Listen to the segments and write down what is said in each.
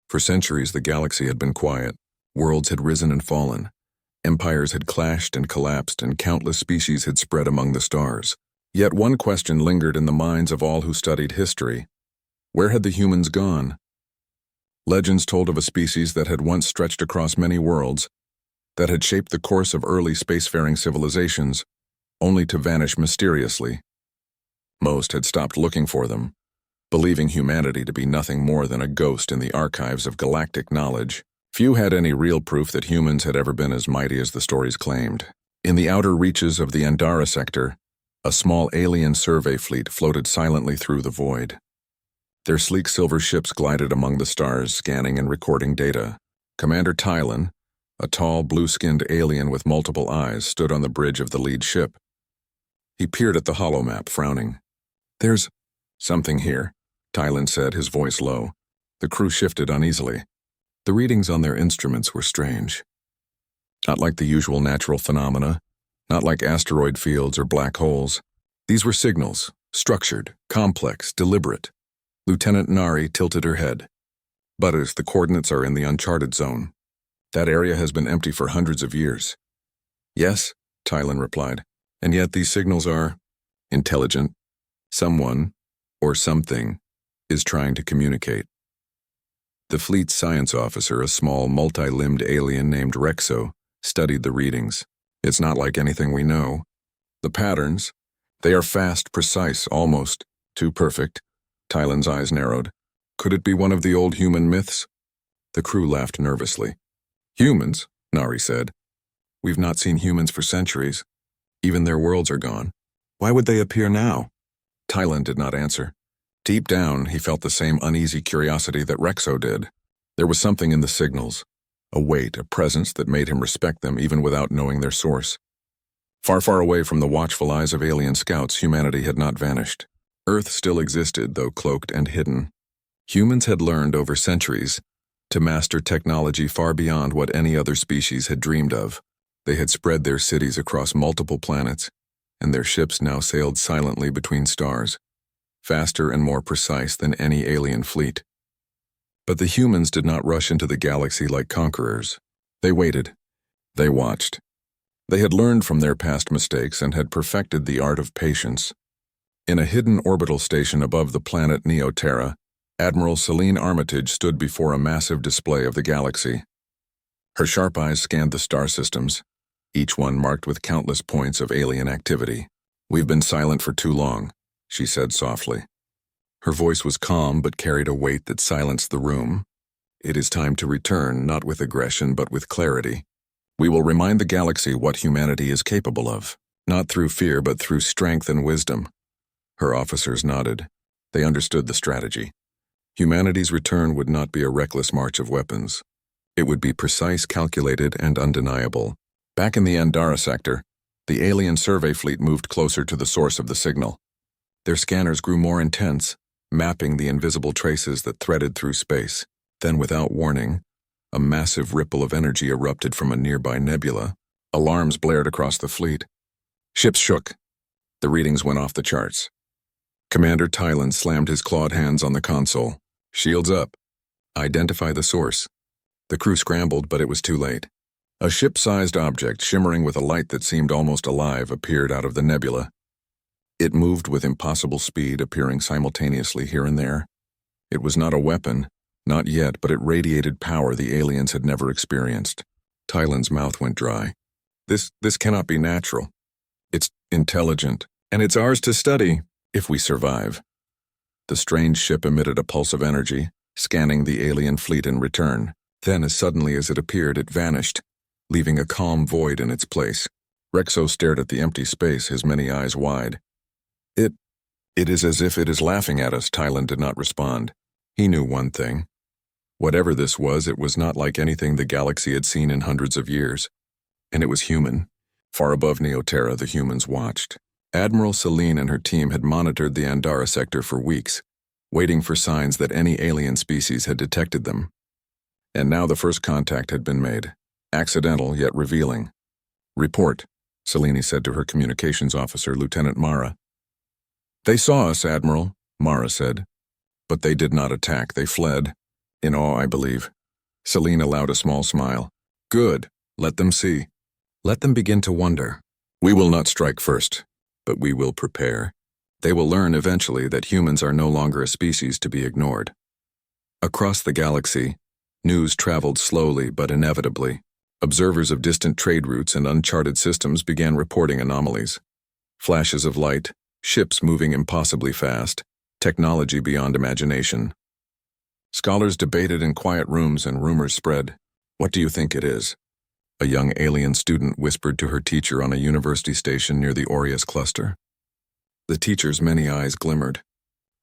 For centuries, the galaxy had been quiet. Worlds had risen and fallen. Empires had clashed and collapsed, and countless species had spread among the stars. Yet one question lingered in the minds of all who studied history. Where had the humans gone? Legends told of a species that had once stretched across many worlds, that had shaped the course of early spacefaring civilizations, only to vanish mysteriously. Most had stopped looking for them, believing humanity to be nothing more than a ghost in the archives of galactic knowledge. Few had any real proof that humans had ever been as mighty as the stories claimed. In the outer reaches of the Andara sector, a small alien survey fleet floated silently through the void. Their sleek silver ships glided among the stars, scanning and recording data. Commander Tylan, a tall, blue-skinned alien with multiple eyes, stood on the bridge of the lead ship. He peered at the holomap, frowning. "There's something here," Tylan said, his voice low. The crew shifted uneasily. The readings on their instruments were strange. Not like the usual natural phenomena, not like asteroid fields or black holes. These were signals, structured, complex, deliberate. Lieutenant Nari tilted her head. "Butters, the coordinates are in the uncharted zone. That area has been empty for hundreds of years." "Yes," Tylan replied, "and yet these signals are intelligent. Someone, or something, is trying to communicate." The fleet's science officer, a small, multi-limbed alien named Rexo, studied the readings. "It's not like anything we know. The patterns, they are fast, precise, almost too perfect." Tylan's eyes narrowed. "Could it be one of the old human myths?" The crew laughed nervously. "Humans?" Nari said. "We've not seen humans for centuries. Even their worlds are gone. Why would they appear now?" Tylan did not answer. Deep down, he felt the same uneasy curiosity that Rexo did. There was something in the signals, a weight, a presence that made him respect them even without knowing their source. Far, far away from the watchful eyes of alien scouts, humanity had not vanished. Earth still existed, though cloaked and hidden. Humans had learned over centuries to master technology far beyond what any other species had dreamed of. They had spread their cities across multiple planets, and their ships now sailed silently between stars, faster and more precise than any alien fleet. But the humans did not rush into the galaxy like conquerors. They waited. They watched. They had learned from their past mistakes and had perfected the art of patience. In a hidden orbital station above the planet Neoterra, Admiral Celine Armitage stood before a massive display of the galaxy. Her sharp eyes scanned the star systems, each one marked with countless points of alien activity. "We've been silent for too long," she said softly. Her voice was calm but carried a weight that silenced the room. "It is time to return, not with aggression but with clarity. We will remind the galaxy what humanity is capable of, not through fear but through strength and wisdom." Her officers nodded. They understood the strategy. Humanity's return would not be a reckless march of weapons. It would be precise, calculated, and undeniable. Back in the Andara sector, the alien survey fleet moved closer to the source of the signal. Their scanners grew more intense, mapping the invisible traces that threaded through space. Then, without warning, a massive ripple of energy erupted from a nearby nebula. Alarms blared across the fleet. Ships shook. The readings went off the charts. Commander Tylan slammed his clawed hands on the console. "Shields up. Identify the source." The crew scrambled, but it was too late. A ship-sized object, shimmering with a light that seemed almost alive, appeared out of the nebula. It moved with impossible speed, appearing simultaneously here and there. It was not a weapon, not yet, but it radiated power the aliens had never experienced. Tylan's mouth went dry. This cannot be natural. It's intelligent, and it's ours to study, if we survive." The strange ship emitted a pulse of energy, scanning the alien fleet in return. Then, as suddenly as it appeared, it vanished, leaving a calm void in its place. Rexo stared at the empty space, his many eyes wide. It is as if it is laughing at us." Tylan did not respond. He knew one thing. Whatever this was, it was not like anything the galaxy had seen in hundreds of years. And it was human. Far above Neoterra, the humans watched. Admiral Celine and her team had monitored the Andara sector for weeks, waiting for signs that any alien species had detected them. And now the first contact had been made, accidental yet revealing. "Report," Celine said to her communications officer, Lieutenant Mara. "They saw us, Admiral," Mara said. "But they did not attack, they fled. In awe, I believe. Celine allowed a small smile. Good. Let them see. Let them begin to wonder. We will not strike first, but we will prepare. They will learn eventually that humans are no longer a species to be ignored. Across the galaxy, news traveled slowly but inevitably. Observers of distant trade routes and uncharted systems began reporting anomalies. Flashes of light, ships moving impossibly fast, technology beyond imagination. Scholars debated in quiet rooms and rumors spread. What do you think it is? A young alien student whispered to her teacher on a university station near the Orcs cluster. The teacher's many eyes glimmered.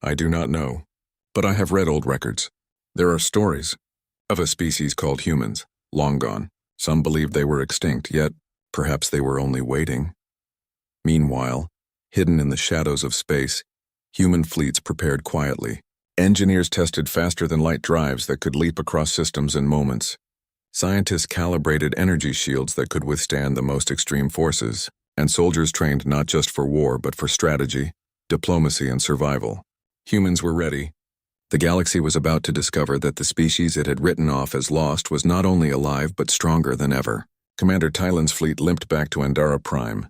I do not know, but I have read old records. There are stories of a species called humans, long gone. Some believed they were extinct, yet perhaps they were only waiting. Meanwhile, hidden in the shadows of space, human fleets prepared quietly. Engineers tested faster-than-light drives that could leap across systems in moments. Scientists calibrated energy shields that could withstand the most extreme forces, and soldiers trained not just for war but for strategy, diplomacy, and survival. Humans were ready. The galaxy was about to discover that the species it had written off as lost was not only alive but stronger than ever. Commander Tylan's fleet limped back to Andara Prime.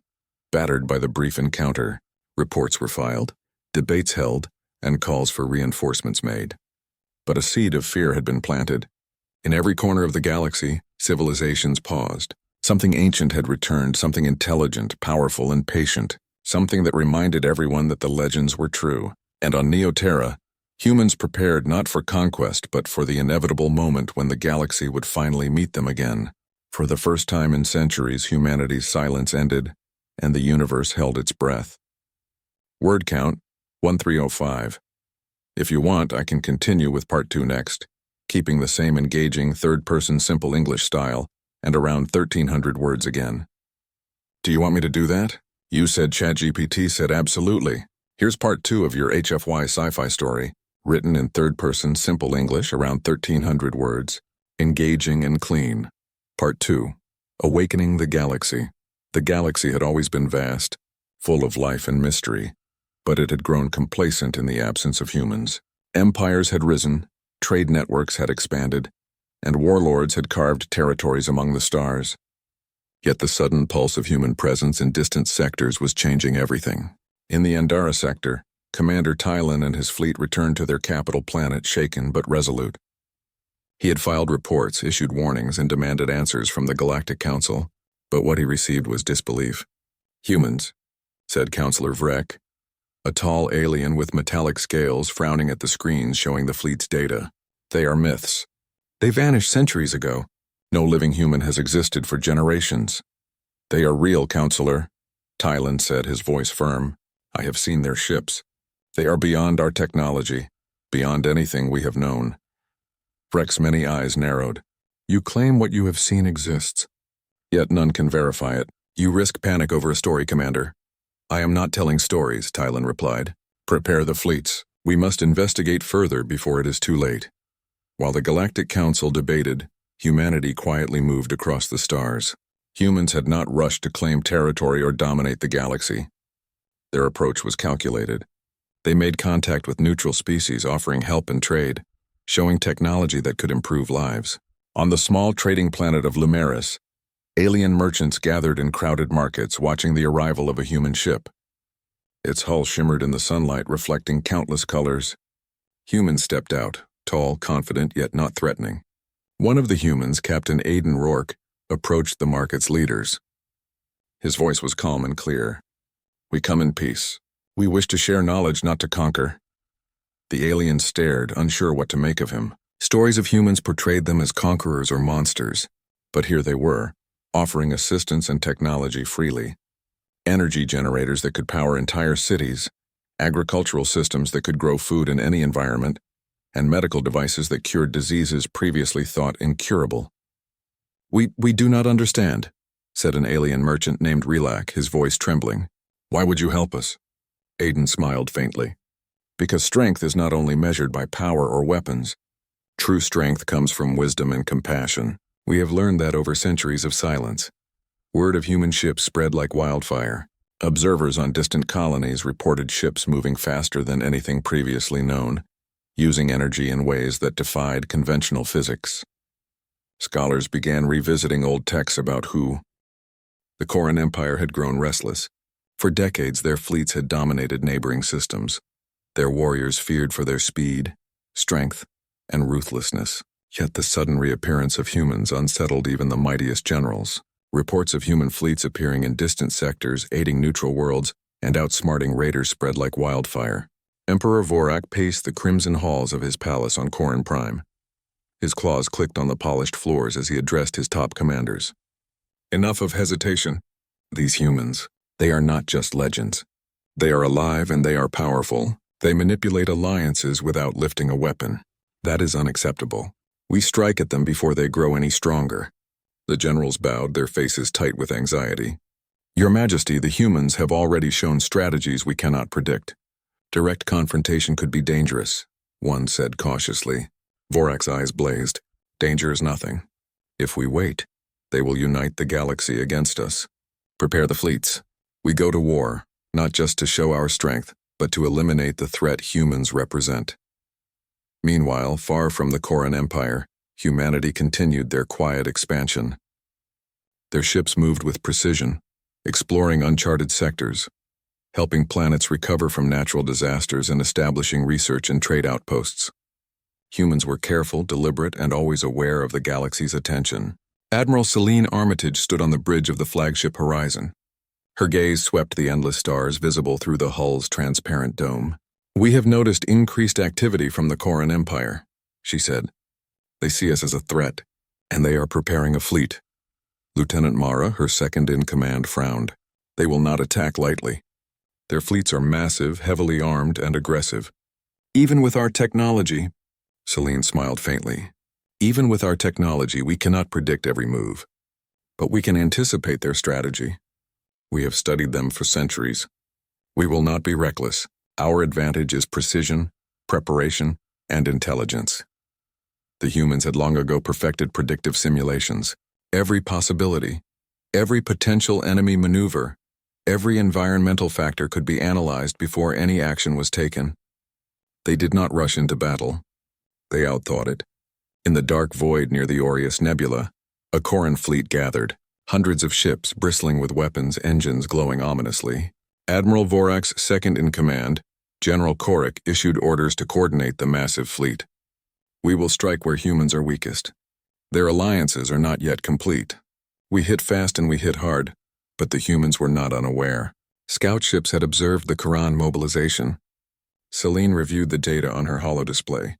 Battered by the brief encounter, reports were filed, debates held, and calls for reinforcements made. But a seed of fear had been planted. In every corner of the galaxy, civilizations paused. Something ancient had returned, something intelligent, powerful, and patient, something that reminded everyone that the legends were true. And on Neoterra, humans prepared not for conquest but for the inevitable moment when the galaxy would finally meet them again. For the first time in centuries, humanity's silence ended, and the universe held its breath. Word count, 1305. If you want, I can continue with part 2 next, keeping the same engaging third-person simple English style and around 1,300 words again. Do you want me to do that? You said ChatGPT said absolutely. Here's part 2 of your HFY Sci-Fi story, written in third-person simple English around 1,300 words, engaging and clean. Part 2. Awakening the Galaxy. The galaxy had always been vast, full of life and mystery, but it had grown complacent in the absence of humans. Empires had risen, trade networks had expanded, and warlords had carved territories among the stars. Yet the sudden pulse of human presence in distant sectors was changing everything. In the Andara sector, Commander Tylan and his fleet returned to their capital planet shaken but resolute. He had filed reports, issued warnings, and demanded answers from the Galactic Council, but what he received was disbelief. Humans, said Counselor Vrek, a tall alien with metallic scales frowning at the screens showing the fleet's data. They are myths. They vanished centuries ago. No living human has existed for generations. They are real, Counselor, Tylan said, his voice firm. I have seen their ships. They are beyond our technology, beyond anything we have known. Vrek's many eyes narrowed. You claim what you have seen exists, yet none can verify it. You risk panic over a story, Commander. I am not telling stories, Tylan replied. Prepare the fleets. We must investigate further before it is too late. While the Galactic Council debated, humanity quietly moved across the stars. Humans had not rushed to claim territory or dominate the galaxy. Their approach was calculated. They made contact with neutral species offering help and trade, showing technology that could improve lives. On the small trading planet of Lumeris, alien merchants gathered in crowded markets watching the arrival of a human ship. Its hull shimmered in the sunlight, reflecting countless colors. Humans stepped out, tall, confident, yet not threatening. One of the humans, Captain Aiden Rourke, approached the market's leaders. His voice was calm and clear. We come in peace. We wish to share knowledge, not to conquer. The alien stared, unsure what to make of him. Stories of humans portrayed them as conquerors or monsters, but here they were, offering assistance and technology freely. Energy generators that could power entire cities, agricultural systems that could grow food in any environment, and medical devices that cured diseases previously thought incurable. We do not understand, said an alien merchant named Relak, his voice trembling. Why would you help us? Aiden smiled faintly. Because strength is not only measured by power or weapons. True strength comes from wisdom and compassion. We have learned that over centuries of silence. Word of human ships spread like wildfire. Observers on distant colonies reported ships moving faster than anything previously known, using energy in ways that defied conventional physics. Scholars began revisiting old texts about who. The Koran Empire had grown restless. For decades, their fleets had dominated neighboring systems. Their warriors feared for their speed, strength, and ruthlessness. Yet the sudden reappearance of humans unsettled even the mightiest generals. Reports of human fleets appearing in distant sectors, aiding neutral worlds, and outsmarting raiders spread like wildfire. Emperor Vorak paced the crimson halls of his palace on Koran Prime. His claws clicked on the polished floors as he addressed his top commanders. Enough of hesitation. These humans, they are not just legends. They are alive and they are powerful. They manipulate alliances without lifting a weapon. That is unacceptable. We strike at them before they grow any stronger. The generals bowed, their faces tight with anxiety. Your Majesty, the humans have already shown strategies we cannot predict. Direct confrontation could be dangerous, one said cautiously. Vorak's eyes blazed. Danger is nothing. If we wait, they will unite the galaxy against us. Prepare the fleets. We go to war, not just to show our strength, but to eliminate the threat humans represent. Meanwhile, far from the Koran Empire, humanity continued their quiet expansion. Their ships moved with precision, exploring uncharted sectors, helping planets recover from natural disasters and establishing research and trade outposts. Humans were careful, deliberate, and always aware of the galaxy's attention. Admiral Celine Armitage stood on the bridge of the flagship Horizon. Her gaze swept the endless stars visible through the hull's transparent dome. We have noticed increased activity from the Koran Empire, she said. They see us as a threat, and they are preparing a fleet. Lieutenant Mara, her second-in-command, frowned. They will not attack lightly. Their fleets are massive, heavily armed, and aggressive. Even with our technology, Celine smiled faintly. Even with our technology, we cannot predict every move. But we can anticipate their strategy. We have studied them for centuries. We will not be reckless. Our advantage is precision, preparation, and intelligence. The humans had long ago perfected predictive simulations. Every possibility, every potential enemy maneuver, every environmental factor could be analyzed before any action was taken. They did not rush into battle. They outthought it. In the dark void near the Orcs Nebula, a Koran fleet gathered, hundreds of ships bristling with weapons, engines glowing ominously. Admiral Vorak's second-in-command, General Korik, issued orders to coordinate the massive fleet. We will strike where humans are weakest. Their alliances are not yet complete. We hit fast and we hit hard, but the humans were not unaware. Scout ships had observed the Quran mobilization. Celine reviewed the data on her holodisplay.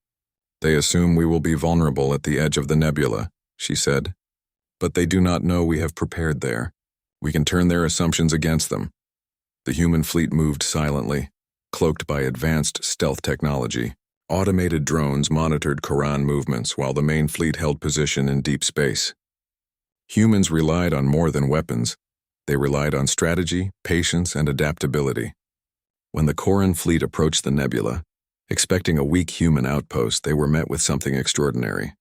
They assume we will be vulnerable at the edge of the nebula, she said. But they do not know we have prepared there. We can turn their assumptions against them. The human fleet moved silently, cloaked by advanced stealth technology. Automated drones monitored Quran movements while the main fleet held position in deep space. Humans relied on more than weapons. They relied on strategy, patience, and adaptability. When the Koran fleet approached the nebula, expecting a weak human outpost, they were met with something extraordinary.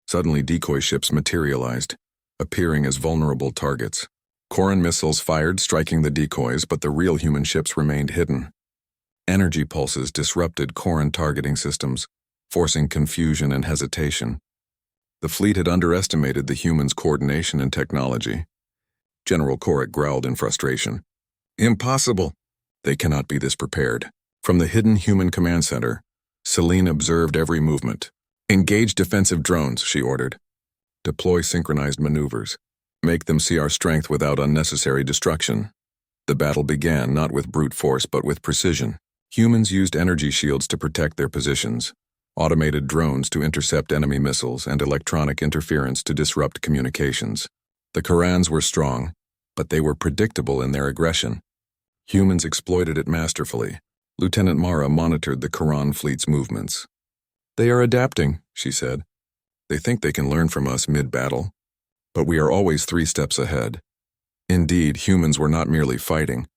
Suddenly, decoy ships materialized, appearing as vulnerable targets. Koran missiles fired, striking the decoys, but the real human ships remained hidden. Energy pulses disrupted Koran targeting systems, forcing confusion and hesitation. The fleet had underestimated the humans' coordination and technology. General Korik growled in frustration. Impossible! They cannot be this prepared. From the hidden human command center, Celine observed every movement. Engage defensive drones, she ordered. Deploy synchronized maneuvers. Make them see our strength without unnecessary destruction. The battle began not with brute force but with precision. Humans used energy shields to protect their positions, automated drones to intercept enemy missiles, and electronic interference to disrupt communications. The Korans were strong, but they were predictable in their aggression. Humans exploited it masterfully. Lieutenant Mara monitored the Koran fleet's movements. They are adapting, she said. They think they can learn from us mid-battle. But we are always 3 steps ahead. Indeed, humans were not merely fighting.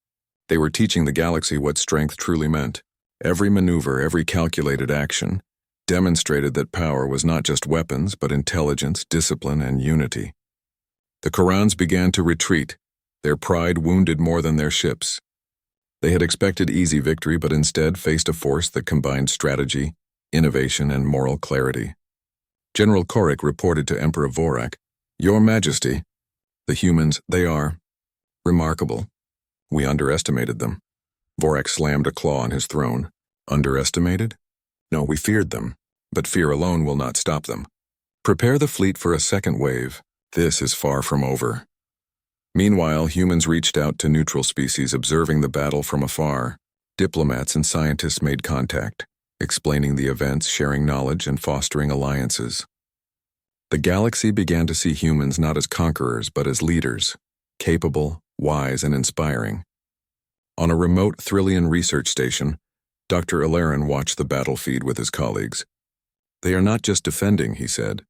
They were teaching the galaxy what strength truly meant. Every maneuver, every calculated action, demonstrated that power was not just weapons, but intelligence, discipline, and unity. The Korans began to retreat, their pride wounded more than their ships. They had expected easy victory, but instead faced a force that combined strategy, innovation, and moral clarity. General Korik reported to Emperor Vorak, "Your Majesty, the humans, they are remarkable. We underestimated them." Vorak slammed a claw on his throne. Underestimated? No, we feared them, but fear alone will not stop them. Prepare the fleet for a second wave. This is far from over. Meanwhile, humans reached out to neutral species observing the battle from afar. Diplomats and scientists made contact, explaining the events, sharing knowledge, and fostering alliances. The galaxy began to see humans not as conquerors but as leaders, capable, wise, and inspiring. On a remote Thrillian research station, Dr. Alarin watched the battlefield with his colleagues. "They are not just defending," he said.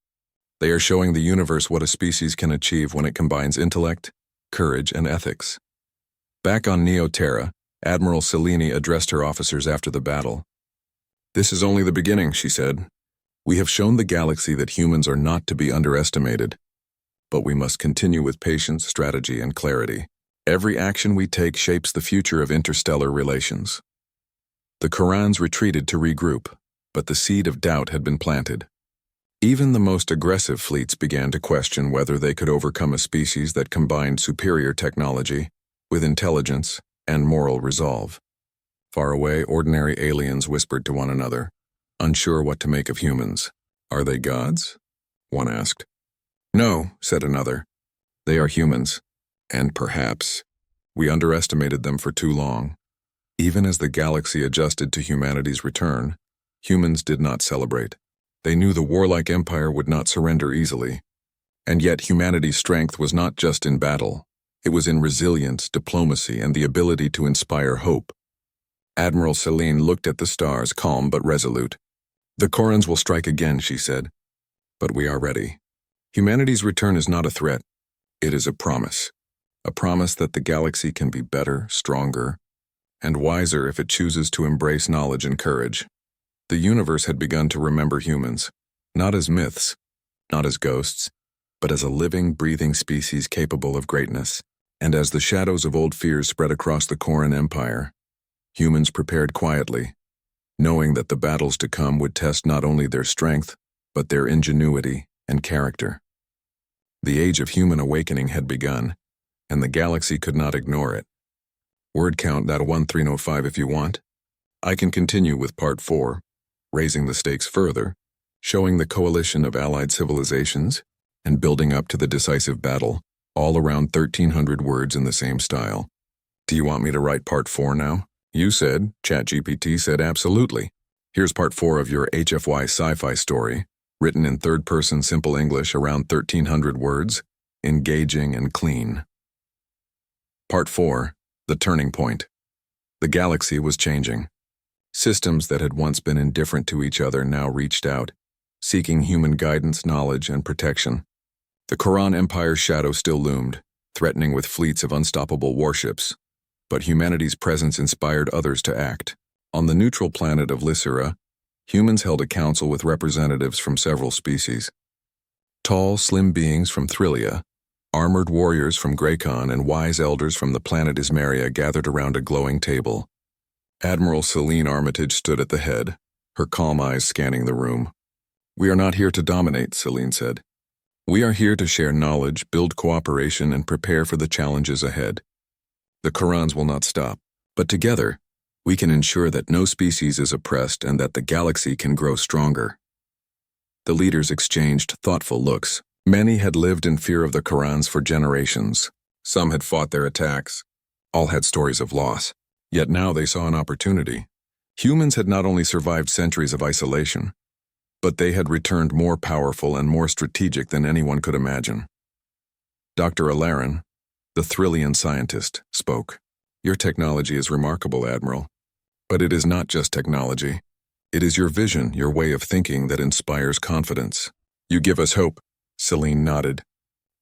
"They are showing the universe what a species can achieve when it combines intellect, courage, and ethics." Back on Neoterra, Admiral Selene addressed her officers after the battle. "This is only the beginning," she said. "We have shown the galaxy that humans are not to be underestimated, but we must continue with patience, strategy, and clarity. Every action we take shapes the future of interstellar relations." The Korans retreated to regroup, but the seed of doubt had been planted. Even the most aggressive fleets began to question whether they could overcome a species that combined superior technology with intelligence and moral resolve. Far away, ordinary aliens whispered to one another, unsure what to make of humans. "Are they gods?" one asked. "No," said another. "They are humans, and perhaps we underestimated them for too long." Even as the galaxy adjusted to humanity's return, humans did not celebrate. They knew the warlike empire would not surrender easily. And yet humanity's strength was not just in battle. It was in resilience, diplomacy, and the ability to inspire hope. Admiral Selene looked at the stars, calm but resolute. "The Korans will strike again," she said. "But we are ready. Humanity's return is not a threat. It is a promise. A promise that the galaxy can be better, stronger, and wiser if it chooses to embrace knowledge and courage." The universe had begun to remember humans, not as myths, not as ghosts, but as a living, breathing species capable of greatness. And as the shadows of old fears spread across the Koran Empire, humans prepared quietly, knowing that the battles to come would test not only their strength, but their ingenuity and character. The age of human awakening had begun, and the galaxy could not ignore it. Word count that 1305 if you want. I can continue with part 4, raising the stakes further, showing the coalition of allied civilizations, and building up to the decisive battle, all around 1,300 words in the same style. Do you want me to write part 4 now? You said, ChatGPT said absolutely. Here's part 4 of your HFY Sci-Fi story, written in third-person simple English around 1,300 words, engaging and clean. Part 4. The Turning Point. The galaxy was changing. Systems that had once been indifferent to each other now reached out, seeking human guidance, knowledge, and protection. The Koran Empire's shadow still loomed, threatening with fleets of unstoppable warships, but humanity's presence inspired others to act. On the neutral planet of Lysera, humans held a council with representatives from several species. Tall, slim beings from Thrillia, armored warriors from Graycon, and wise elders from the planet Ismeria gathered around a glowing table. Admiral Selene Armitage stood at the head, her calm eyes scanning the room. "We are not here to dominate," Selene said. "We are here to share knowledge, build cooperation, and prepare for the challenges ahead. The Korans will not stop, but together, we can ensure that no species is oppressed and that the galaxy can grow stronger." The leaders exchanged thoughtful looks. Many had lived in fear of the Korans for generations. Some had fought their attacks. All had stories of loss. Yet now they saw an opportunity. Humans had not only survived centuries of isolation, but they had returned more powerful and more strategic than anyone could imagine. Dr. Alarin, the Thrillian scientist, spoke. "Your technology is remarkable, Admiral. But it is not just technology. It is your vision, your way of thinking that inspires confidence. You give us hope." Selene nodded.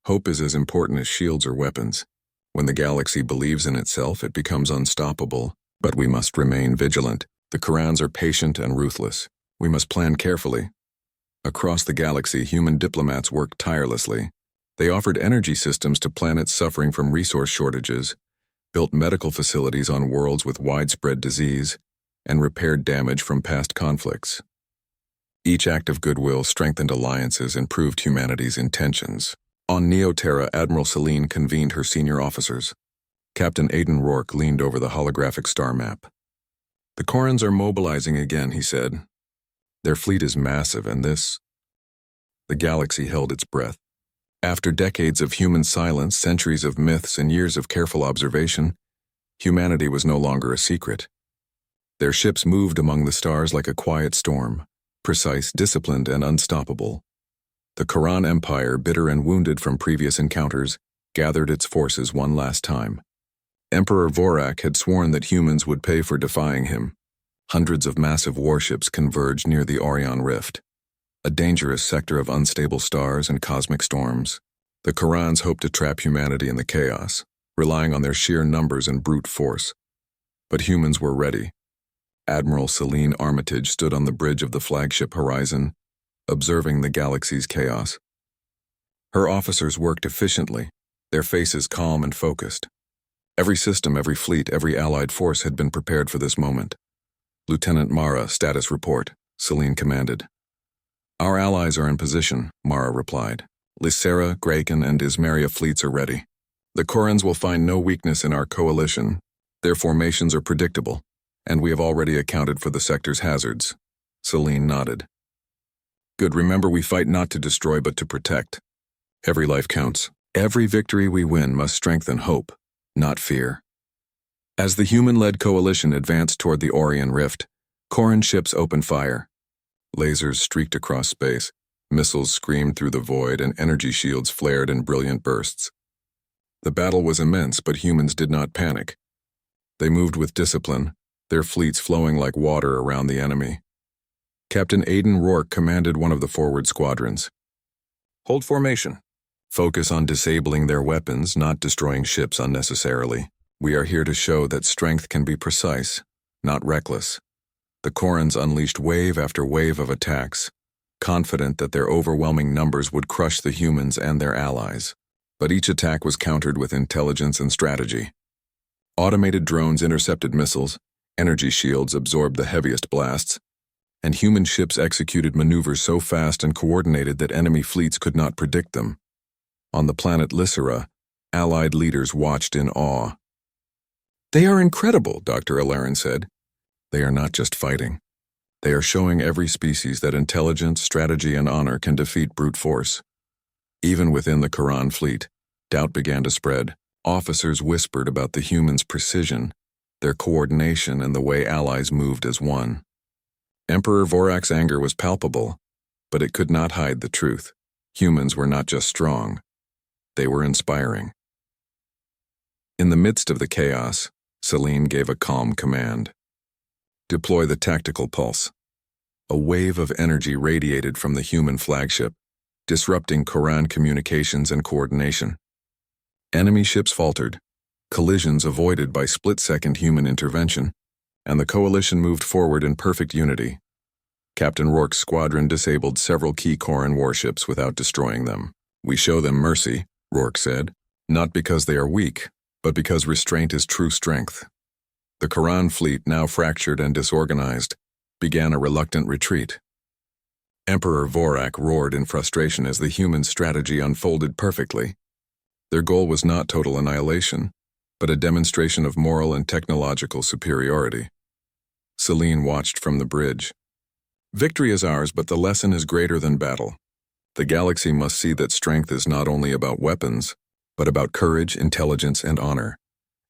"Hope is as important as shields or weapons. When the galaxy believes in itself, it becomes unstoppable. But we must remain vigilant. The Korans are patient and ruthless. We must plan carefully." Across the galaxy, human diplomats worked tirelessly. They offered energy systems to planets suffering from resource shortages, built medical facilities on worlds with widespread disease, and repaired damage from past conflicts. Each act of goodwill strengthened alliances and proved humanity's intentions. On Neoterra, Admiral Celine convened her senior officers. Captain Aidan Rourke leaned over the holographic star map. "The Corans are mobilizing again," he said. "Their fleet is massive, and this—" The galaxy held its breath. After decades of human silence, centuries of myths, and years of careful observation, humanity was no longer a secret. Their ships moved among the stars like a quiet storm, precise, disciplined, and unstoppable. The Koran Empire, bitter and wounded from previous encounters, gathered its forces one last time. Emperor Vorak had sworn that humans would pay for defying him. Hundreds of massive warships converged near the Orion Rift, a dangerous sector of unstable stars and cosmic storms. The Korans hoped to trap humanity in the chaos, relying on their sheer numbers and brute force. But humans were ready. Admiral Celine Armitage stood on the bridge of the flagship Horizon, observing the galaxy's chaos. Her officers worked efficiently, their faces calm and focused. Every system, every fleet, every allied force had been prepared for this moment. "Lieutenant Mara, status report," Celine commanded. "Our allies are in position," Mara replied. "Lysera, Graken, and Ismeria fleets are ready. The Korans will find no weakness in our coalition. Their formations are predictable, and we have already accounted for the sector's hazards." Celine nodded. "Good, remember we fight not to destroy but to protect. Every life counts. Every victory we win must strengthen hope, not fear." As the human-led coalition advanced toward the Orion Rift, Koran ships opened fire. Lasers streaked across space, missiles screamed through the void, and energy shields flared in brilliant bursts. The battle was immense, but humans did not panic. They moved with discipline, their fleets flowing like water around the enemy. Captain Aidan Rourke commanded one of the forward squadrons. "Hold formation. Focus on disabling their weapons, not destroying ships unnecessarily. We are here to show that strength can be precise, not reckless." The Korans unleashed wave after wave of attacks, confident that their overwhelming numbers would crush the humans and their allies. But each attack was countered with intelligence and strategy. Automated drones intercepted missiles, energy shields absorbed the heaviest blasts, and human ships executed maneuvers so fast and coordinated that enemy fleets could not predict them. On the planet Lysera, Allied leaders watched in awe. "They are incredible," Dr. Alarin said. "They are not just fighting. They are showing every species that intelligence, strategy, and honor can defeat brute force." Even within the Koran fleet, doubt began to spread. Officers whispered about the humans' precision, their coordination, and the way allies moved as one. Emperor Vorak's anger was palpable, but it could not hide the truth. Humans were not just strong. They were inspiring. In the midst of the chaos, Celine gave a calm command. "Deploy the tactical pulse." A wave of energy radiated from the human flagship, disrupting Koran communications and coordination. Enemy ships faltered, collisions avoided by split-second human intervention, and the coalition moved forward in perfect unity. Captain Rourke's squadron disabled several key Koran warships without destroying them. "We show them mercy," Rourke said, "not because they are weak, but because restraint is true strength." The Koran fleet, now fractured and disorganized, began a reluctant retreat. Emperor Vorak roared in frustration as the human strategy unfolded perfectly. Their goal was not total annihilation, but a demonstration of moral and technological superiority. Celine watched from the bridge. "Victory is ours, but the lesson is greater than battle. The galaxy must see that strength is not only about weapons, but about courage, intelligence, and honor."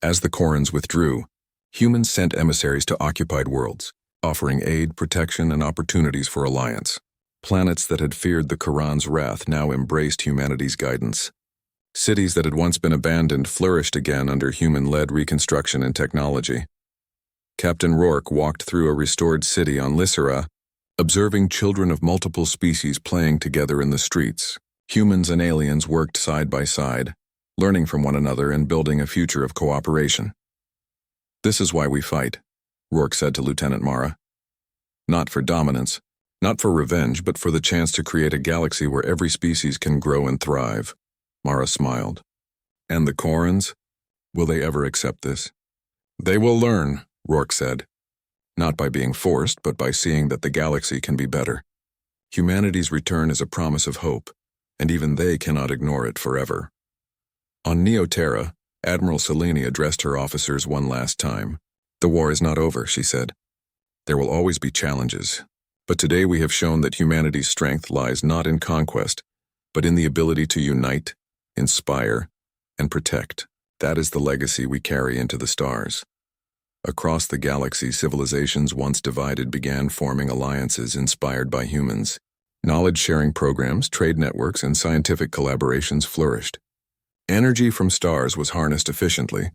As the Korans withdrew, humans sent emissaries to occupied worlds, offering aid, protection, and opportunities for alliance. Planets that had feared the Koran's wrath now embraced humanity's guidance. Cities that had once been abandoned flourished again under human-led reconstruction and technology. Captain Rourke walked through a restored city on Lysera, observing children of multiple species playing together in the streets. Humans and aliens worked side by side, learning from one another and building a future of cooperation. "This is why we fight," Rourke said to Lieutenant Mara. "Not for dominance, not for revenge, but for the chance to create a galaxy where every species can grow and thrive." Mara smiled. "And the Korans? Will they ever accept this?" "They will learn," Rourke said. "Not by being forced, but by seeing that the galaxy can be better." Humanity's return is a promise of hope, and even they cannot ignore it forever. On Neoterra, Admiral Selene addressed her officers one last time. "The war is not over," she said. "There will always be challenges, but today we have shown that humanity's strength lies not in conquest, but in the ability to unite, inspire, and protect. That is the legacy we carry into the stars." Across the galaxy, civilizations once divided began forming alliances inspired by humans. Knowledge-sharing programs, trade networks, and scientific collaborations flourished. Energy from stars was harnessed efficiently.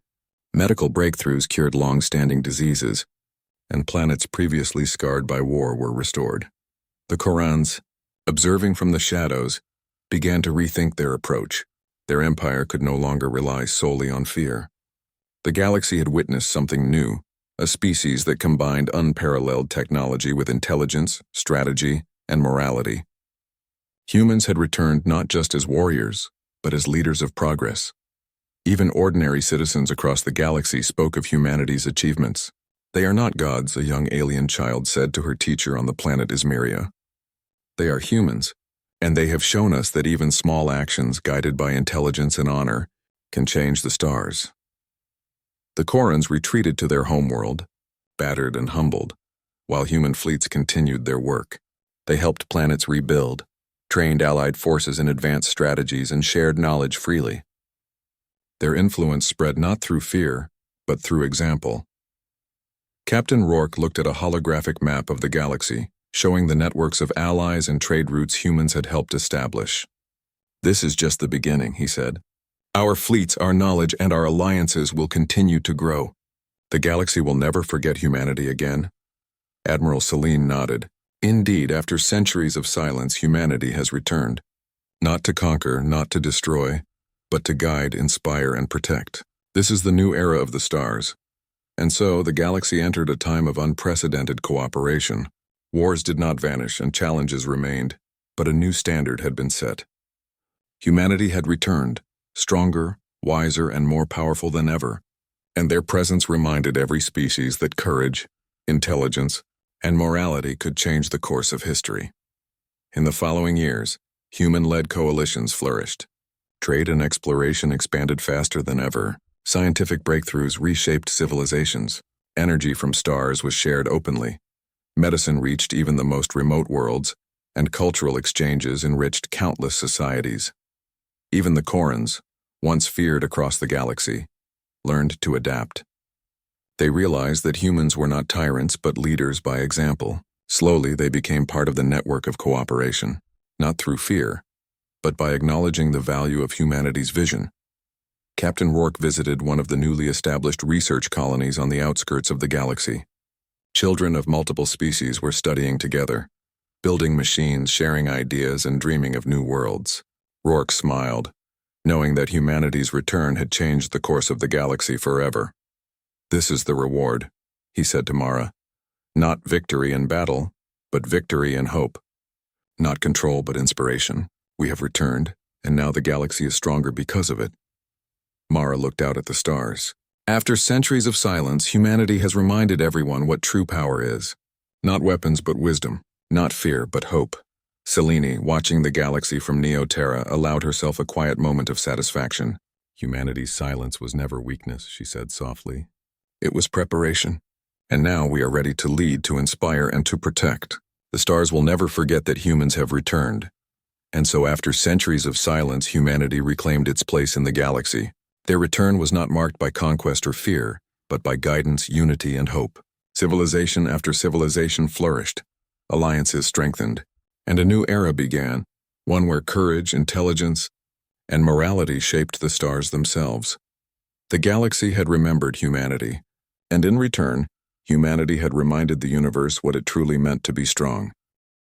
Medical breakthroughs cured long-standing diseases, and planets previously scarred by war were restored. The Korans, observing from the shadows, began to rethink their approach. Their empire could no longer rely solely on fear. The galaxy had witnessed something new, a species that combined unparalleled technology with intelligence, strategy, and morality. Humans had returned not just as warriors, but as leaders of progress. Even ordinary citizens across the galaxy spoke of humanity's achievements. "They are not gods," a young alien child said to her teacher on the planet Ismeria. "They are humans, and they have shown us that even small actions guided by intelligence and honor can change the stars." The Korans retreated to their homeworld, battered and humbled, while human fleets continued their work. They helped planets rebuild, trained allied forces in advanced strategies, and shared knowledge freely. Their influence spread not through fear, but through example. Captain Rourke looked at a holographic map of the galaxy, showing the networks of allies and trade routes humans had helped establish. "This is just the beginning," he said. "Our fleets, our knowledge, and our alliances will continue to grow. The galaxy will never forget humanity again." Admiral Selene nodded. "Indeed, after centuries of silence, humanity has returned. Not to conquer, not to destroy, but to guide, inspire, and protect. This is the new era of the stars." And so, the galaxy entered a time of unprecedented cooperation. Wars did not vanish and challenges remained, but a new standard had been set. Humanity had returned, stronger, wiser, and more powerful than ever, and their presence reminded every species that courage, intelligence, and morality could change the course of history. In the following years, human-led coalitions flourished. Trade and exploration expanded faster than ever. Scientific breakthroughs reshaped civilizations. Energy from stars was shared openly. Medicine reached even the most remote worlds, and cultural exchanges enriched countless societies. Even the Korans, once feared across the galaxy, learned to adapt. They realized that humans were not tyrants but leaders by example. Slowly, they became part of the network of cooperation, not through fear, but by acknowledging the value of humanity's vision. Captain Rourke visited one of the newly established research colonies on the outskirts of the galaxy. Children of multiple species were studying together, building machines, sharing ideas, and dreaming of new worlds. Rourke smiled, knowing that humanity's return had changed the course of the galaxy forever. "This is the reward," he said to Mara. "Not victory in battle, but victory in hope. Not control, but inspiration. We have returned, and now the galaxy is stronger because of it." Mara looked out at the stars. "After centuries of silence, humanity has reminded everyone what true power is. Not weapons, but wisdom. Not fear, but hope." Selene, watching the galaxy from Neoterra, allowed herself a quiet moment of satisfaction. "Humanity's silence was never weakness," she said softly. "It was preparation. And now we are ready to lead, to inspire, and to protect. The stars will never forget that humans have returned." And so after centuries of silence, humanity reclaimed its place in the galaxy. Their return was not marked by conquest or fear, but by guidance, unity, and hope. Civilization after civilization flourished, alliances strengthened, and a new era began, one where courage, intelligence, and morality shaped the stars themselves. The galaxy had remembered humanity, and in return, humanity had reminded the universe what it truly meant to be strong.